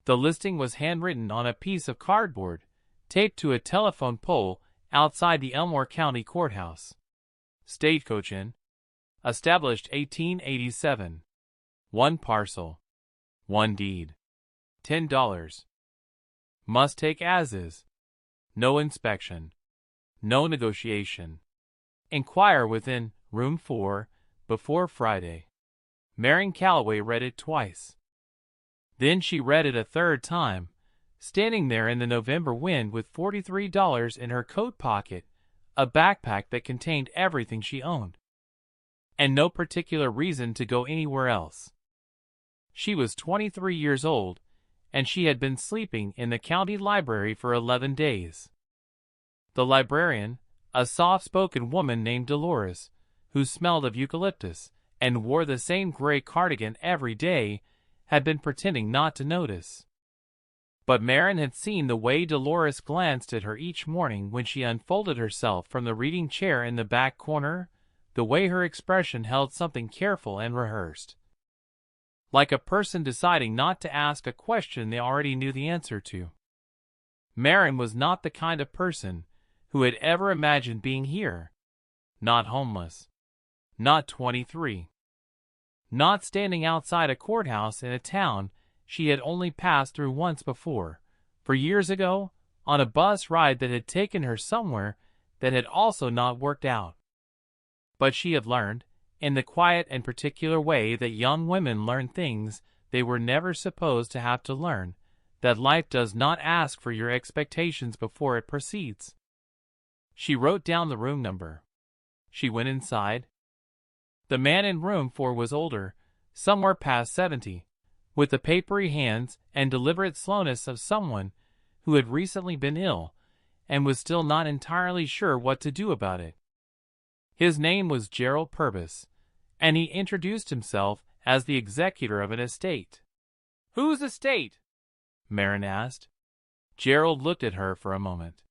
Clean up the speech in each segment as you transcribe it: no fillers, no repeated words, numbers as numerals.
The listing was handwritten on a piece of cardboard, taped to a telephone pole outside the Elmore County Courthouse. Stagecoach Inn. Established 1887. 1 parcel. 1 deed. $10. Must take as is. No inspection. No negotiation. Inquire within room 4 before Friday. Marion Calloway read it twice. Then she read it a third time, standing there in the November wind with $43 in her coat pocket, a backpack that contained everything she owned, and no particular reason to go anywhere else. She was 23 years old, and she had been sleeping in the county library for 11 days. The librarian, a soft-spoken woman named Dolores, who smelled of eucalyptus and wore the same gray cardigan every day, had been pretending not to notice. But Marion had seen the way Dolores glanced at her each morning when she unfolded herself from the reading chair in the back corner, the way her expression held something careful and rehearsed, like a person deciding not to ask a question they already knew the answer to. Marion was not the kind of person who had ever imagined being here. Not homeless. Not 23. Not standing outside a courthouse in a town she had only passed through once before, for years ago, on a bus ride that had taken her somewhere that had also not worked out. But she had learned, in the quiet and particular way that young women learn things they were never supposed to have to learn, that life does not ask for your expectations before it proceeds. She wrote down the room number. She went inside. The man in room 4 was older, somewhere past 70, with the papery hands and deliberate slowness of someone who had recently been ill and was still not entirely sure what to do about it. His name was Gerald Purvis, and he introduced himself as the executor of an estate. "Whose estate?" Marion asked. Gerald looked at her for a moment.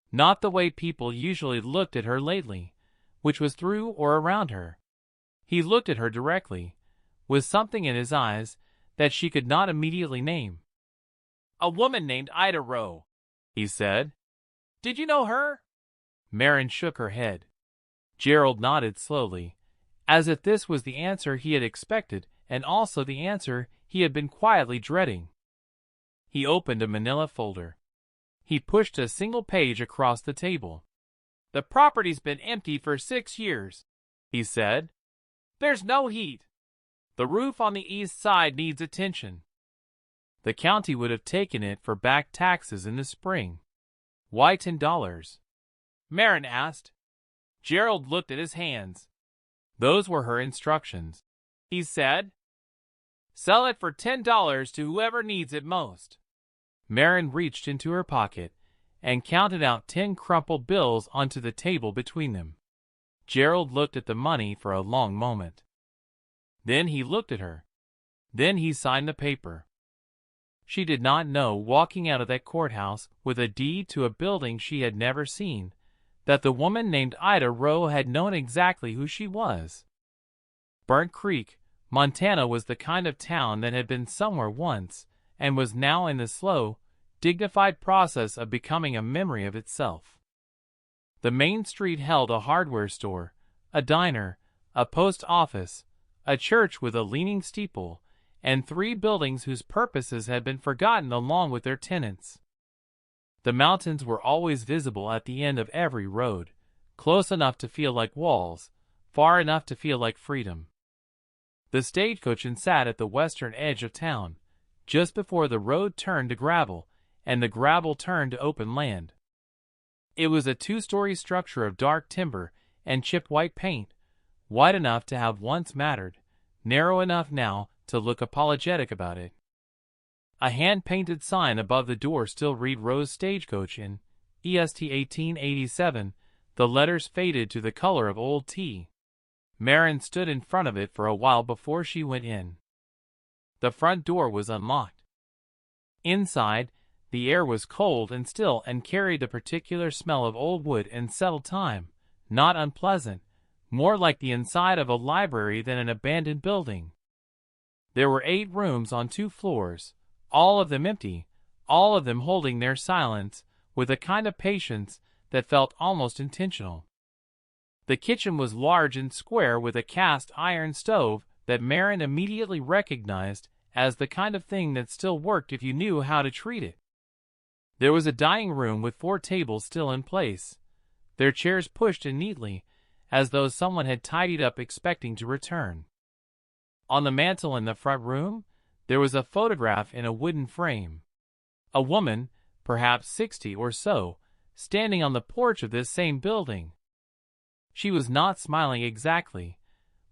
Not the way people usually looked at her lately, which was through or around her. He looked at her directly, with something in his eyes that she could not immediately name. "A woman named Ida Rowe," he said. "Did you know her?" Marion shook her head. Gerald nodded slowly, as if this was the answer he had expected and also the answer he had been quietly dreading. He opened a manila folder. He pushed a single page across the table. "The property's been empty for 6 years," he said. "There's no heat. The roof on the east side needs attention." The county would have taken it for back taxes in the spring. "Why $10?" Marion asked. Gerald looked at his hands. Those were her instructions. He said, "Sell it for $10 to whoever needs it most." Marion reached into her pocket and counted out 10 crumpled bills onto the table between them. Gerald looked at the money for a long moment. Then he looked at her. Then he signed the paper. She did not know, walking out of that courthouse with a deed to a building she had never seen, that the woman named Ida Rowe had known exactly who she was. Burnt Creek, Montana was the kind of town that had been somewhere once and was now in the slow, dignified process of becoming a memory of itself. The main street held a hardware store, a diner, a post office, a church with a leaning steeple, and 3 buildings whose purposes had been forgotten along with their tenants. The mountains were always visible at the end of every road, close enough to feel like walls, far enough to feel like freedom. The Stagecoach Inn sat at the western edge of town, just before the road turned to gravel, and the gravel turned to open land. It was a 2-story structure of dark timber and chipped white paint, wide enough to have once mattered, narrow enough now to look apologetic about it. A hand-painted sign above the door still read Rose Stagecoach Inn, EST 1887, the letters faded to the color of old tea. Marion stood in front of it for a while before she went in. The front door was unlocked. Inside, the air was cold and still and carried the particular smell of old wood and settled time, not unpleasant, more like the inside of a library than an abandoned building. There were 8 rooms on 2 floors, all of them empty, all of them holding their silence with a kind of patience that felt almost intentional. The kitchen was large and square with a cast iron stove that Marin immediately recognized as the kind of thing that still worked if you knew how to treat it. There was a dining room with 4 tables still in place, their chairs pushed in neatly, as though someone had tidied up expecting to return. On the mantel in the front room, there was a photograph in a wooden frame. A woman, perhaps 60 or so, standing on the porch of this same building. She was not smiling exactly,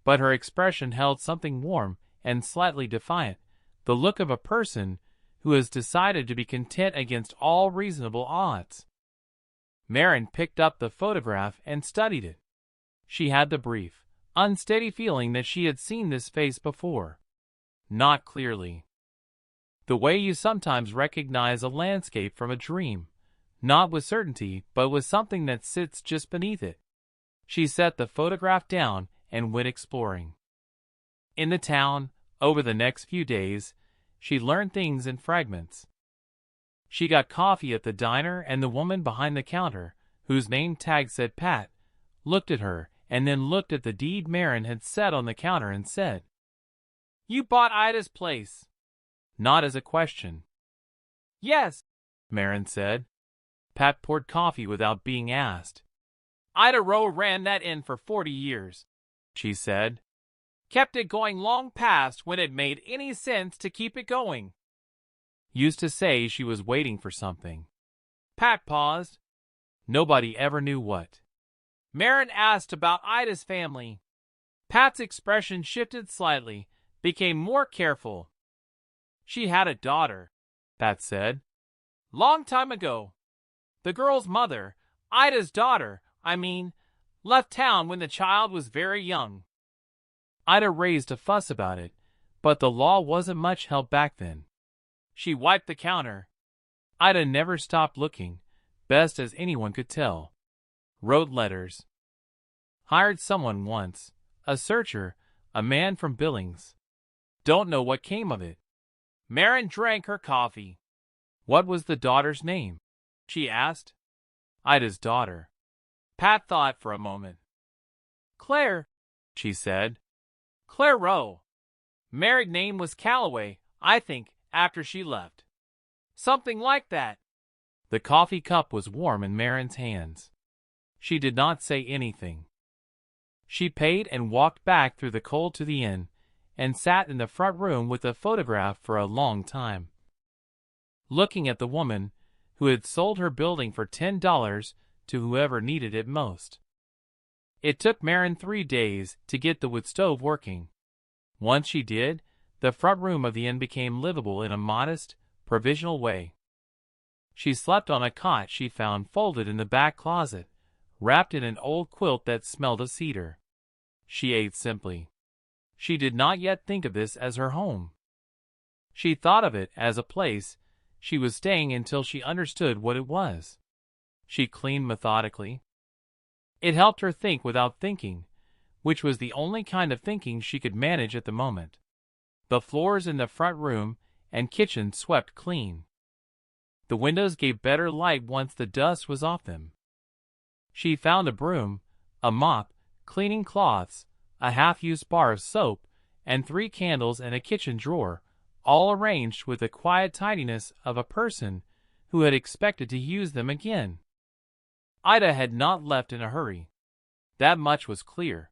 but her expression held something warm and slightly defiant, the look of a person who has decided to be content against all reasonable odds. Marin picked up the photograph and studied it. She had the brief, unsteady feeling that she had seen this face before. Not clearly. The way you sometimes recognize a landscape from a dream, not with certainty, but with something that sits just beneath it. She set the photograph down and went exploring. In the town, over the next few days, she learned things in fragments. She got coffee at the diner, and the woman behind the counter, whose name tag said Pat, looked at her and then looked at the deed Marin had set on the counter and said, "You bought Ida's place." Not as a question. "Yes," Marin said. Pat poured coffee without being asked. "Ida Rowe ran that inn for 40 years, she said. Kept it going long past when it made any sense to keep it going. Used to say she was waiting for something." Pat paused. Nobody ever knew what. Marin asked about Ida's family. Pat's expression shifted slightly, became more careful. "She had a daughter," Pat said. "Long time ago. The girl's mother, Ida's daughter, left town when the child was very young. Ida raised a fuss about it, but the law wasn't much help back then. She wiped the counter. Ida never stopped looking, best as anyone could tell. Wrote letters. Hired someone once, a searcher, a man from Billings. Don't know what came of it." Marin drank her coffee. "What was the daughter's name?" she asked. "Ida's daughter." Pat thought for a moment. "Claire," she said. "Claire Rowe. Married name was Calloway, I think, after she left. Something like that." The coffee cup was warm in Marin's hands. She did not say anything. She paid and walked back through the cold to the inn, and sat in the front room with the photograph for a long time, looking at the woman who had sold her building for $10 to whoever needed it most. It took Marin 3 days to get the wood stove working. Once she did, the front room of the inn became livable in a modest, provisional way. She slept on a cot she found folded in the back closet, wrapped in an old quilt that smelled of cedar. She ate simply. She did not yet think of this as her home. She thought of it as a place she was staying until she understood what it was. She cleaned methodically. It helped her think without thinking, which was the only kind of thinking she could manage at the moment. The floors in the front room and kitchen swept clean. The windows gave better light once the dust was off them. She found a broom, a mop, cleaning cloths, a half-used bar of soap, and 3 candles in a kitchen drawer, all arranged with the quiet tidiness of a person who had expected to use them again. Ida had not left in a hurry. That much was clear.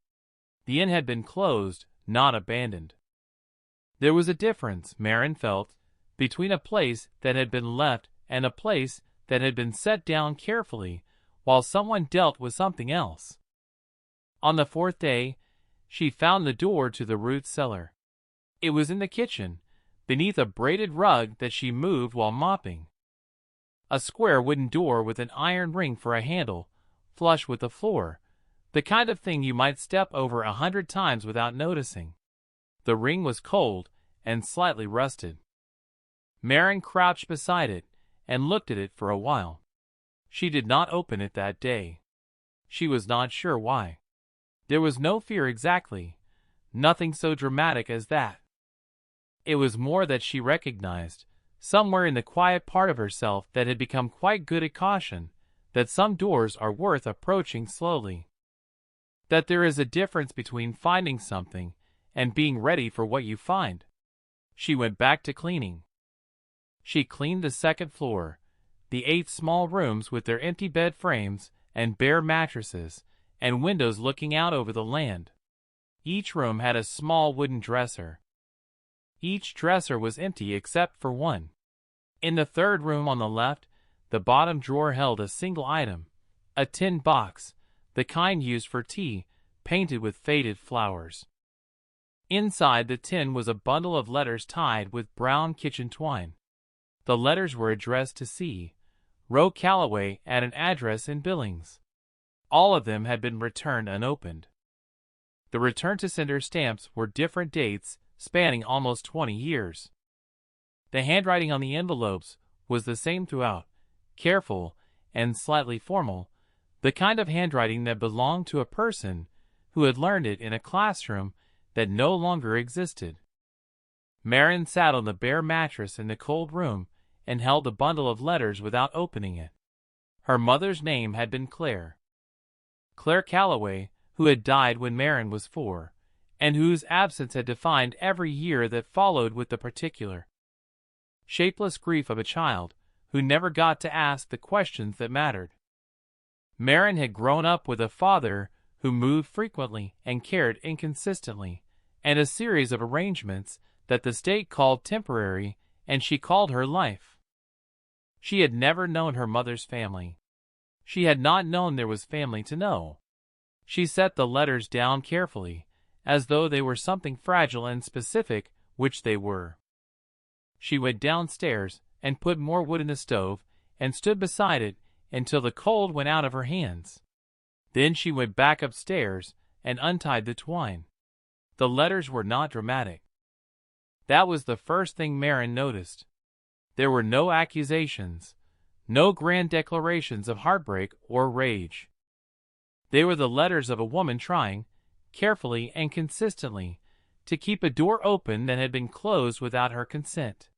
The inn had been closed, not abandoned. There was a difference, Marin felt, between a place that had been left and a place that had been set down carefully while someone dealt with something else. On the 4th day, she found the door to the root cellar. It was in the kitchen, beneath a braided rug that she moved while mopping. A square wooden door with an iron ring for a handle, flush with the floor, the kind of thing you might step over 100 times without noticing. The ring was cold and slightly rusted. Marin crouched beside it and looked at it for a while. She did not open it that day. She was not sure why. There was no fear exactly, nothing so dramatic as that. It was more that she recognized, somewhere in the quiet part of herself that had become quite good at caution, that some doors are worth approaching slowly. That there is a difference between finding something and being ready for what you find. She went back to cleaning. She cleaned the second floor, the 8 small rooms with their empty bed frames and bare mattresses, and windows looking out over the land. Each room had a small wooden dresser. Each dresser was empty except for one. In the third room on the left, the bottom drawer held a single item, a tin box, the kind used for tea, painted with faded flowers. Inside the tin was a bundle of letters tied with brown kitchen twine. The letters were addressed to C. Rowe Calloway at an address in Billings. All of them had been returned unopened. The return-to-sender stamps were different dates, spanning almost 20 years. The handwriting on the envelopes was the same throughout, careful and slightly formal, the kind of handwriting that belonged to a person who had learned it in a classroom that no longer existed. Marion sat on the bare mattress in the cold room and held the bundle of letters without opening it. Her mother's name had been Claire. Claire Calloway, who had died when Marion was 4, and whose absence had defined every year that followed with the particular, shapeless grief of a child who never got to ask the questions that mattered. Marion had grown up with a father who moved frequently and cared inconsistently, and a series of arrangements that the state called temporary, and she called her life. She had never known her mother's family. She had not known there was family to know. She set the letters down carefully, as though they were something fragile and specific, which they were. She went downstairs and put more wood in the stove and stood beside it until the cold went out of her hands. Then she went back upstairs and untied the twine. The letters were not dramatic. That was the first thing Marion noticed. There were no accusations, no grand declarations of heartbreak or rage. They were the letters of a woman trying, carefully and consistently, to keep a door open that had been closed without her consent.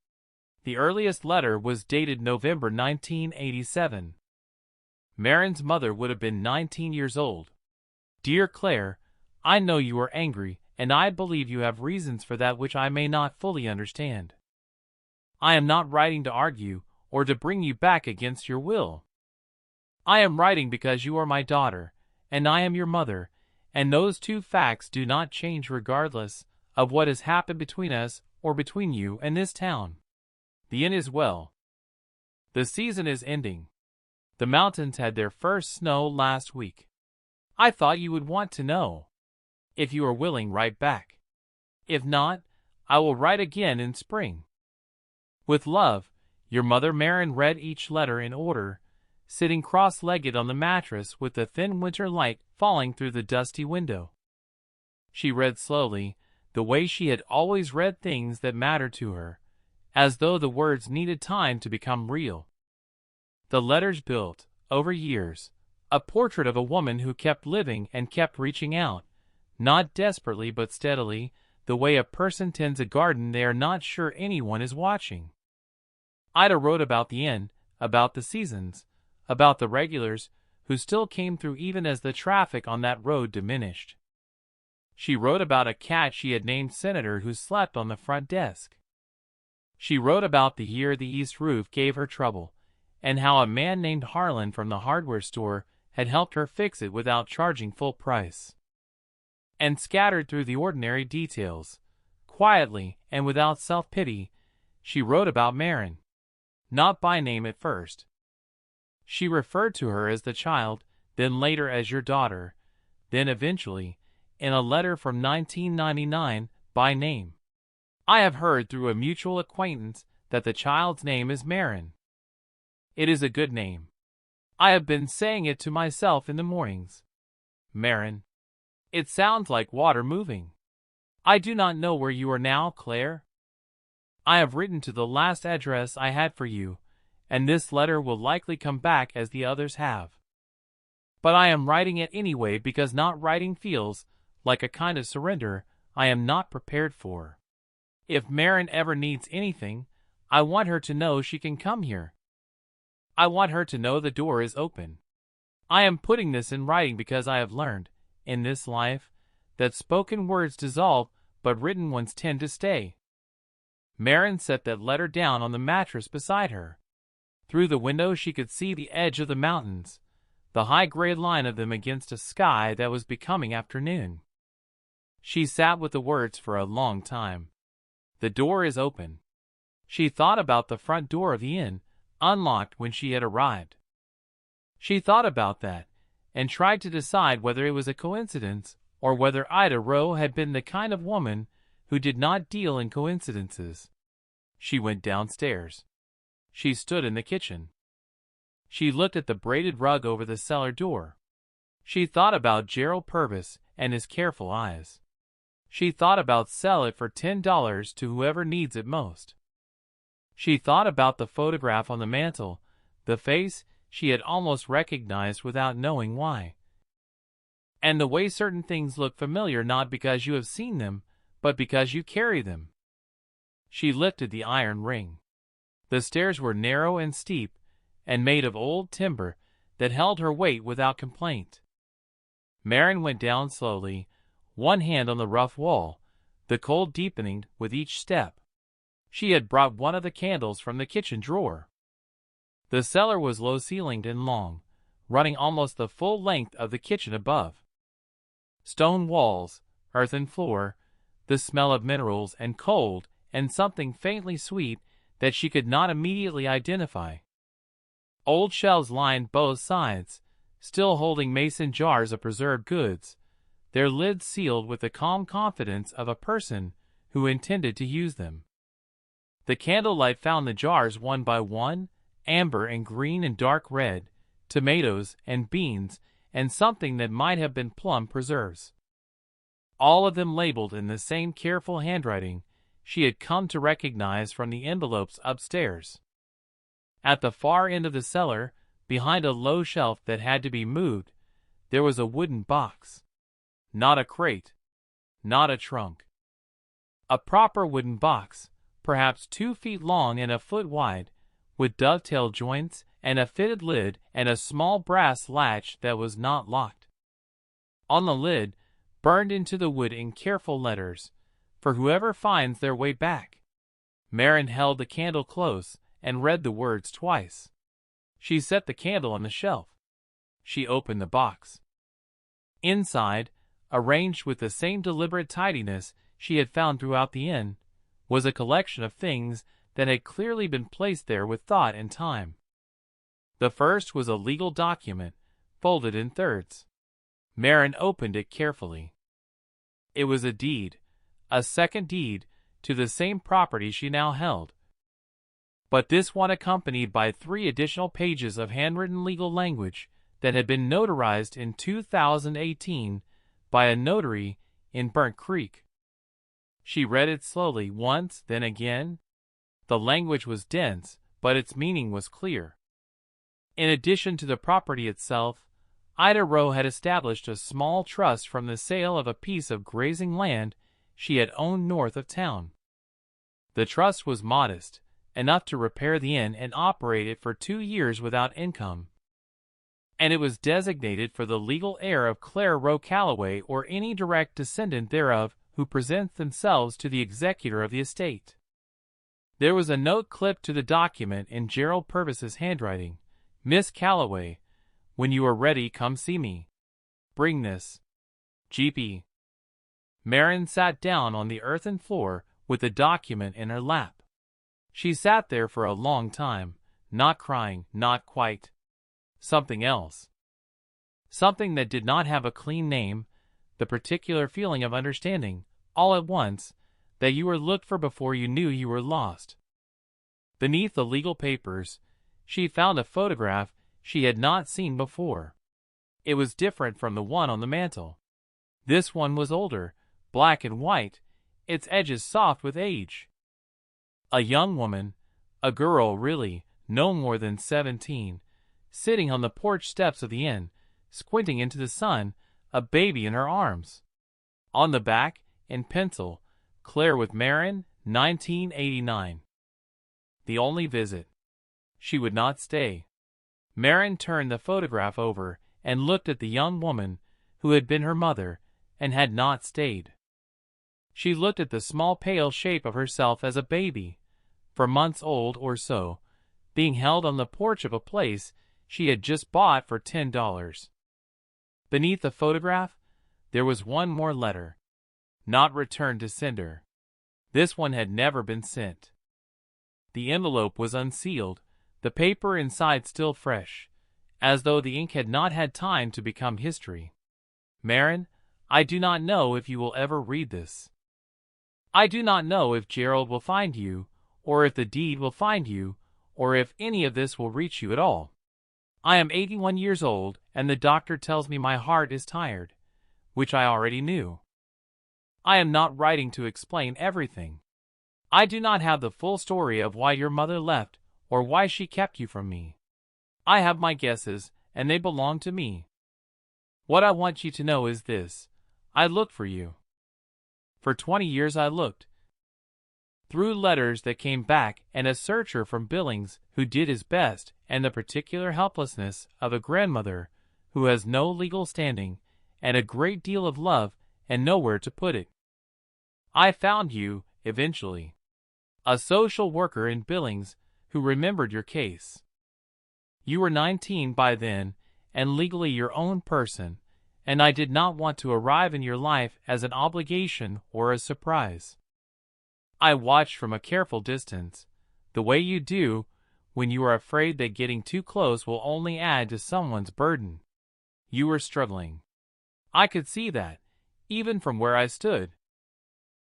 The earliest letter was dated November 1987. Marion's mother would have been 19 years old. Dear Claire, I know you are angry, and I believe you have reasons for that which I may not fully understand. I am not writing to argue or to bring you back against your will. I am writing because you are my daughter, and I am your mother, and those two facts do not change regardless of what has happened between us or between you and this town. The inn is well. The season is ending. The mountains had their first snow last week. I thought you would want to know. If you are willing, write back. If not, I will write again in spring. With love, your mother. Marion read each letter in order, sitting cross-legged on the mattress with the thin winter light falling through the dusty window. She read slowly, the way she had always read things that mattered to her, as though the words needed time to become real. The letters built, over years, a portrait of a woman who kept living and kept reaching out, not desperately but steadily, the way a person tends a garden they are not sure anyone is watching. Ida wrote about the inn, about the seasons, about the regulars who still came through even as the traffic on that road diminished. She wrote about a cat she had named Senator who slept on the front desk. She wrote about the year the east roof gave her trouble, and how a man named Harlan from the hardware store had helped her fix it without charging full price. And scattered through the ordinary details, quietly and without self-pity, she wrote about Marion. Not by name at first. She referred to her as the child, then later as your daughter, then eventually, in a letter from 1999, by name. I have heard through a mutual acquaintance that the child's name is Marion. It is a good name. I have been saying it to myself in the mornings. Marion. It sounds like water moving. I do not know where you are now, Claire. I have written to the last address I had for you, and this letter will likely come back as the others have. But I am writing it anyway because not writing feels like a kind of surrender I am not prepared for. If Marion ever needs anything, I want her to know she can come here. I want her to know the door is open. I am putting this in writing because I have learned, in this life, that spoken words dissolve, but written ones tend to stay. Marin set that letter down on the mattress beside her. Through the window she could see the edge of the mountains, the high gray line of them against a sky that was becoming afternoon. She sat with the words for a long time. The door is open. She thought about the front door of the inn, unlocked when she had arrived. She thought about that, and tried to decide whether it was a coincidence or whether Ida Rowe had been the kind of woman who did not deal in coincidences. She went downstairs. She stood in the kitchen. She looked at the braided rug over the cellar door. She thought about Gerald Purvis and his careful eyes. She thought about sell it for $10 to whoever needs it most. She thought about the photograph on the mantel, the face she had almost recognized without knowing why. And the way certain things look familiar not because you have seen them, but because you carry them. She lifted the iron ring. The stairs were narrow and steep, and made of old timber that held her weight without complaint. Marin went down slowly, one hand on the rough wall, the cold deepening with each step. She had brought one of the candles from the kitchen drawer. The cellar was low-ceilinged and long, running almost the full length of the kitchen above. Stone walls, earthen floor, the smell of minerals and cold, and something faintly sweet that she could not immediately identify. Old shelves lined both sides, still holding mason jars of preserved goods, their lids sealed with the calm confidence of a person who intended to use them. The candlelight found the jars one by one, amber and green and dark red, tomatoes and beans, and something that might have been plum preserves. All of them labeled in the same careful handwriting she had come to recognize from the envelopes upstairs. At the far end of the cellar, behind a low shelf that had to be moved, there was a wooden box. Not a crate. Not a trunk. A proper wooden box, perhaps 2 feet long and a foot wide, with dovetail joints and a fitted lid and a small brass latch that was not locked. On the lid, burned into the wood in careful letters, "For whoever finds their way back." Marin held the candle close and read the words twice. She set the candle on the shelf. She opened the box. Inside, arranged with the same deliberate tidiness she had found throughout the inn, was a collection of things that had clearly been placed there with thought and time. The first was a legal document, folded in thirds. Marin opened it carefully. It was a deed, a second deed, to the same property she now held. But this one accompanied by 3 additional pages of handwritten legal language that had been notarized in 2018 by a notary in Burnt Creek. She read it slowly once, then again. The language was dense, but its meaning was clear. In addition to the property itself, Ida Rowe had established a small trust from the sale of a piece of grazing land she had owned north of town. The trust was modest, enough to repair the inn and operate it for 2 years without income. And it was designated for the legal heir of Claire Rowe Calloway or any direct descendant thereof who presents themselves to the executor of the estate. There was a note clipped to the document in Gerald Purvis's handwriting. "Miss Calloway, when you are ready, come see me. Bring this. G.P." Marin sat down on the earthen floor with the document in her lap. She sat there for a long time, not crying, not quite. Something else. Something that did not have a clean name, the particular feeling of understanding, all at once, that you were looked for before you knew you were lost. Beneath the legal papers, she found a photograph she had not seen before. It was different from the one on the mantel. This one was older, black and white, its edges soft with age. A young woman, a girl really, no more than 17, sitting on the porch steps of the inn, squinting into the sun, a baby in her arms. On the back, in pencil, "Claire with Marin, 1989. The only visit. She would not stay. Marin turned the photograph over and looked at the young woman who had been her mother and had not stayed. She looked at the small pale shape of herself as a baby, 4 months old or so, being held on the porch of a place she had just bought for $10. Beneath the photograph, there was one more letter. Not returned to sender. This one had never been sent. The envelope was unsealed, the paper inside still fresh, as though the ink had not had time to become history. Marin, I do not know if you will ever read this. I do not know if Gerald will find you, or if the deed will find you, or if any of this will reach you at all. I am 81 years old, and the doctor tells me my heart is tired, which I already knew. I am not writing to explain everything. I do not have the full story of why your mother left or why she kept you from me. I have my guesses, and they belong to me. What I want you to know is this: I looked for you. For 20 years I looked. Through letters that came back and a searcher from Billings who did his best, and the particular helplessness of a grandmother who has no legal standing and a great deal of love and nowhere to put it. I found you, eventually. A social worker in Billings who remembered your case. You were 19 by then and legally your own person, and I did not want to arrive in your life as an obligation or a surprise. I watched from a careful distance, the way you do when you are afraid that getting too close will only add to someone's burden. You were struggling. I could see that, even from where I stood.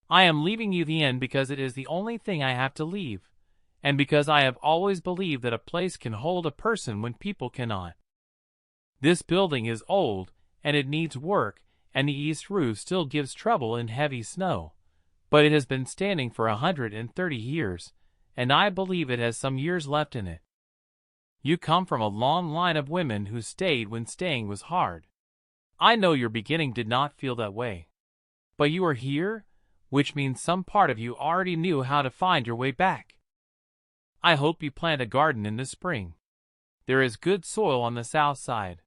I am leaving you the end because it is the only thing I have to leave, and because I have always believed that a place can hold a person when people cannot. This building is old, and it needs work, and the east roof still gives trouble in heavy snow, but it has been standing for 130 years, and I believe it has some years left in it. You come from a long line of women who stayed when staying was hard. I know your beginning did not feel that way. But you are here, which means some part of you already knew how to find your way back. I hope you plant a garden in the spring. There is good soil on the south side.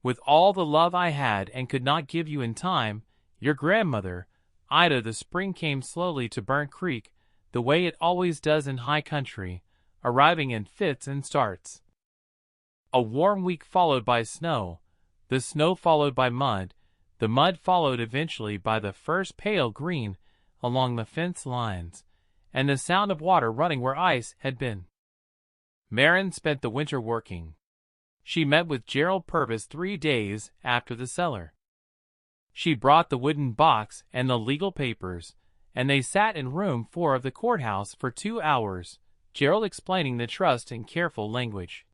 With all the love I had and could not give you in time, your grandmother, Ida, the spring came slowly to Burnt Creek, the way it always does in high country, arriving in fits and starts. A warm week followed by snow, the snow followed by mud, the mud followed eventually by the first pale green along the fence lines, and the sound of water running where ice had been. Marin spent the winter working. She met with Gerald Purvis 3 days after the Cellar. She brought the wooden box and the legal papers, and they sat in room 4 of the courthouse for 2 hours, Gerald explaining the trust in careful language.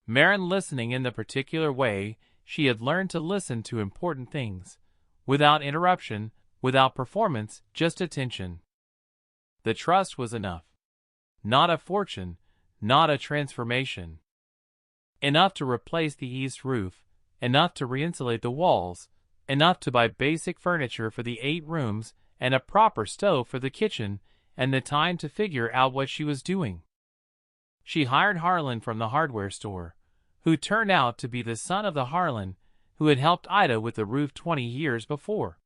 Marin listening in the particular way she had learned to listen to important things, without interruption, without performance, just attention. The trust was enough. Not a fortune, not a transformation. Enough to replace the east roof, enough to re-insulate the walls, enough to buy basic furniture for the 8 rooms and a proper stove for the kitchen, and the time to figure out what she was doing. She hired Harlan from the hardware store, who turned out to be the son of the Harlan who had helped Ida with the roof 20 years before,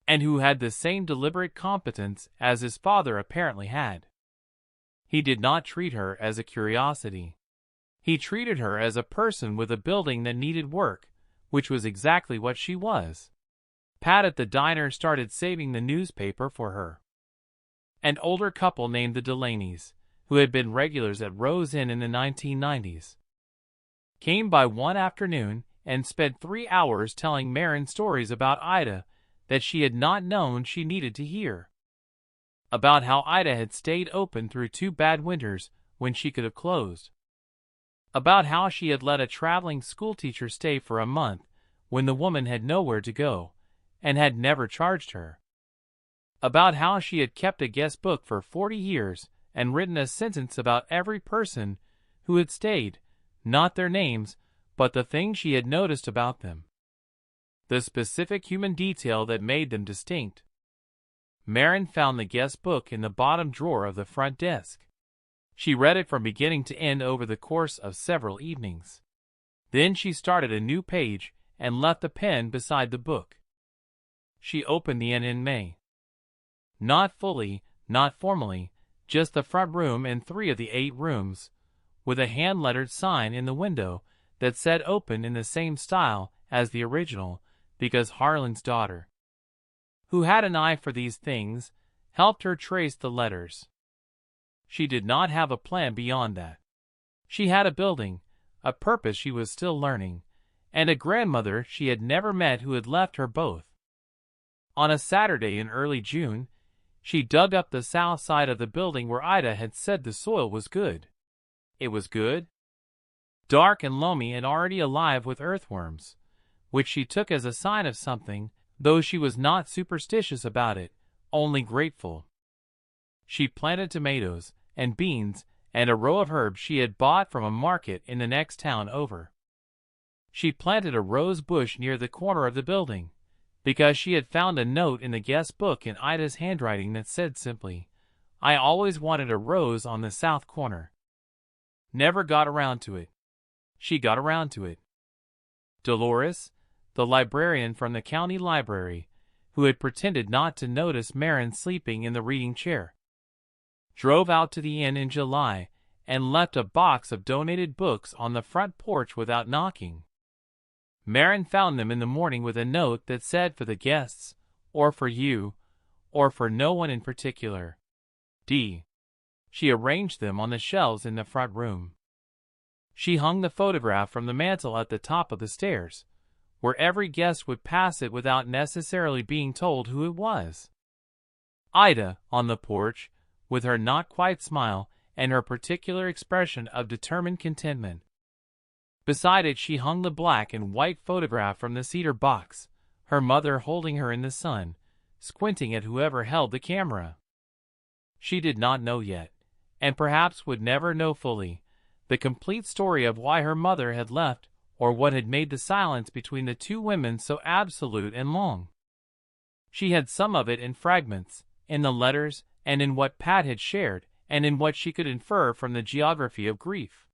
and who had the same deliberate competence as his father apparently had. He did not treat her as a curiosity. He treated her as a person with a building that needed work, which was exactly what she was. Pat at the diner started saving the newspaper for her. An older couple named the Delaney's, who had been regulars at Rose Inn in the 1990s, came by one afternoon and spent 3 hours telling Marin stories about Ida that she had not known she needed to hear. About how Ida had stayed open through 2 bad winters when she could have closed. About how she had let a traveling schoolteacher stay for a month when the woman had nowhere to go, and had never charged her. About how she had kept a guest book for 40 years and written a sentence about every person who had stayed, not their names, but the things she had noticed about them. The specific human detail that made them distinct. Marin found the guest book in the bottom drawer of the front desk. She read it from beginning to end over the course of several evenings. Then she started a new page and left the pen beside the book. She opened the inn in May. Not fully, not formally, just the front room and 3 of the 8 rooms, with a hand-lettered sign in the window that said open in the same style as the original, because Harlan's daughter, who had an eye for these things, helped her trace the letters. She did not have a plan beyond that. She had a building, a purpose she was still learning, and a grandmother she had never met who had left her both. On a Saturday in early June, she dug up the south side of the building where Ida had said the soil was good. It was good, dark and loamy and already alive with earthworms, which she took as a sign of something, though she was not superstitious about it, only grateful. She planted tomatoes and beans and a row of herbs she had bought from a market in the next town over. She planted a rose bush near the corner of the building, because she had found a note in the guest book in Ida's handwriting that said simply, "I always wanted a rose on the south corner. Never got around to it." She got around to it. Dolores, the librarian from the county library, who had pretended not to notice Marin sleeping in the reading chair, drove out to the inn in July and left a box of donated books on the front porch without knocking. Marin found them in the morning with a note that said for the guests, or for you, or for no one in particular. D. She arranged them on the shelves in the front room. She hung the photograph from the mantel at the top of the stairs, where every guest would pass it without necessarily being told who it was. Ida, on the porch, with her not-quite smile and her particular expression of determined contentment. Beside it she hung the black and white photograph from the cedar box, her mother holding her in the sun, squinting at whoever held the camera. She did not know yet, and perhaps would never know fully, the complete story of why her mother had left or what had made the silence between the 2 women so absolute and long. She had some of it in fragments, in the letters and in what Pat had shared and in what she could infer from the geography of grief.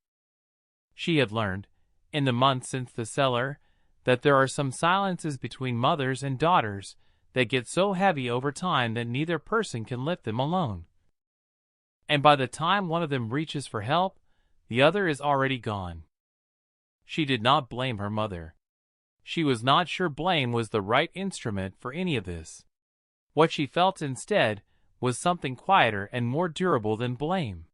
She had learned, in the months since the Cellar, that there are some silences between mothers and daughters that get so heavy over time that neither person can lift them alone. And by the time one of them reaches for help, the other is already gone. She did not blame her mother. She was not sure blame was the right instrument for any of this. What she felt instead was something quieter and more durable than blame.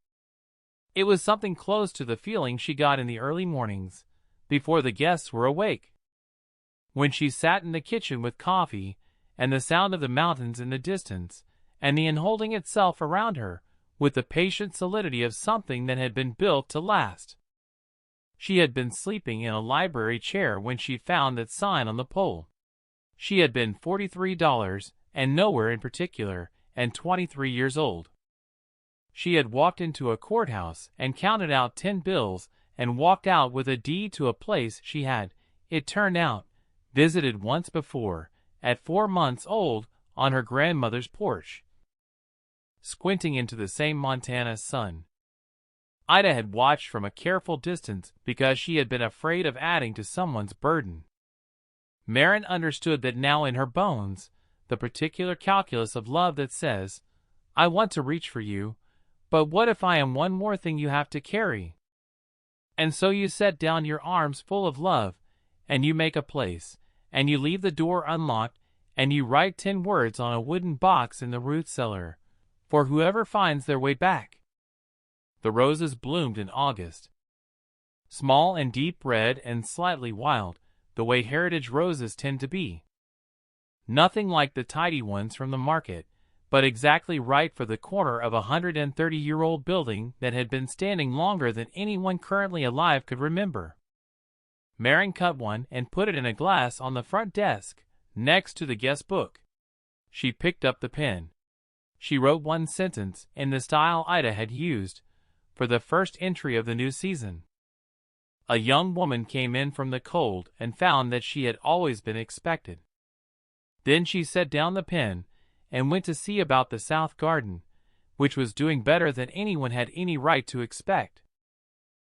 It was something close to the feeling she got in the early mornings, before the guests were awake, when she sat in the kitchen with coffee and the sound of the mountains in the distance, and the unholding itself around her with the patient solidity of something that had been built to last. She had been sleeping in a library chair when she found that sign on the pole. She had been $43 and nowhere in particular, and 23 years old. She had walked into a courthouse and counted out 10 bills and walked out with a deed to a place she had, it turned out, visited once before, at 4 months old, on her grandmother's porch, squinting into the same Montana sun. Ida had watched from a careful distance because she had been afraid of adding to someone's burden. Marin understood that now in her bones, the particular calculus of love that says, "I want to reach for you, but what if I am one more thing you have to carry?" And so you set down your arms full of love, and you make a place, and you leave the door unlocked, and you write 10 words on a wooden box in the root cellar, for whoever finds their way back. The roses bloomed in August. Small and deep red and slightly wild, the way heritage roses tend to be. Nothing like the tidy ones from the market, but exactly right for the corner of a 130-year-old building that had been standing longer than anyone currently alive could remember. Marin cut one and put it in a glass on the front desk, next to the guest book. She picked up the pen. She wrote one sentence in the style Ida had used for the first entry of the new season. A young woman came in from the cold and found that she had always been expected. Then she set down the pen and went to see about the south garden, which was doing better than anyone had any right to expect.